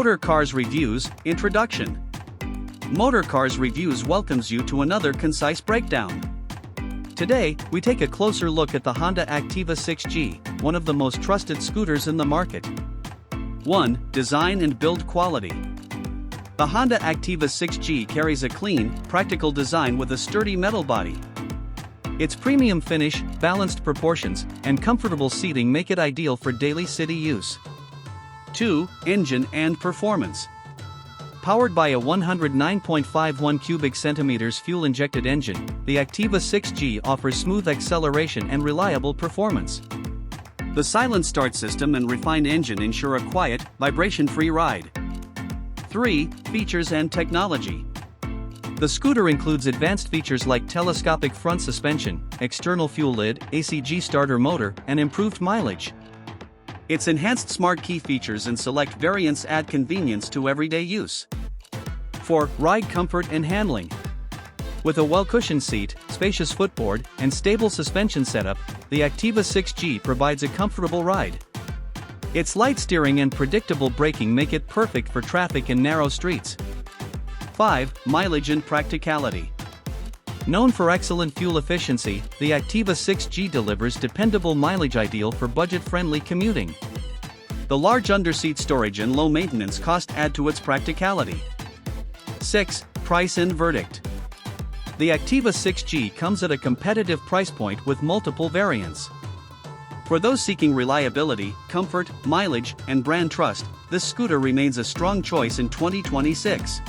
Motor Cars Reviews Introduction. Motor Cars Reviews welcomes you to another concise breakdown. Today, we take a closer look at the Honda Activa 6G, one of the most trusted scooters in the market. 1. Design and build quality. The Honda Activa 6G carries a clean, practical design with a sturdy metal body. Its premium finish, balanced proportions, and comfortable seating make it ideal for daily city use. 2. Engine and performance. Powered by a 109.51 cubic centimeters fuel-injected engine, the Activa 6G offers smooth acceleration and reliable performance. The silent start system and refined engine ensure a quiet, vibration-free ride. 3. Features and technology. The scooter includes advanced features like telescopic front suspension, external fuel lid, ACG starter motor, and improved mileage. Its enhanced smart key features and select variants add convenience to everyday use. 4. Ride comfort and handling. With a well-cushioned seat, spacious footboard, and stable suspension setup, the Activa 6G provides a comfortable ride. Its light steering and predictable braking make it perfect for traffic and narrow streets. 5. Mileage and practicality. Known for excellent fuel efficiency, the Activa 6G delivers dependable mileage ideal for budget-friendly commuting. The large underseat storage and low maintenance cost add to its practicality. 6. Price and verdict. The Activa 6G comes at a competitive price point with multiple variants. For those seeking reliability, comfort, mileage, and brand trust, this scooter remains a strong choice in 2026.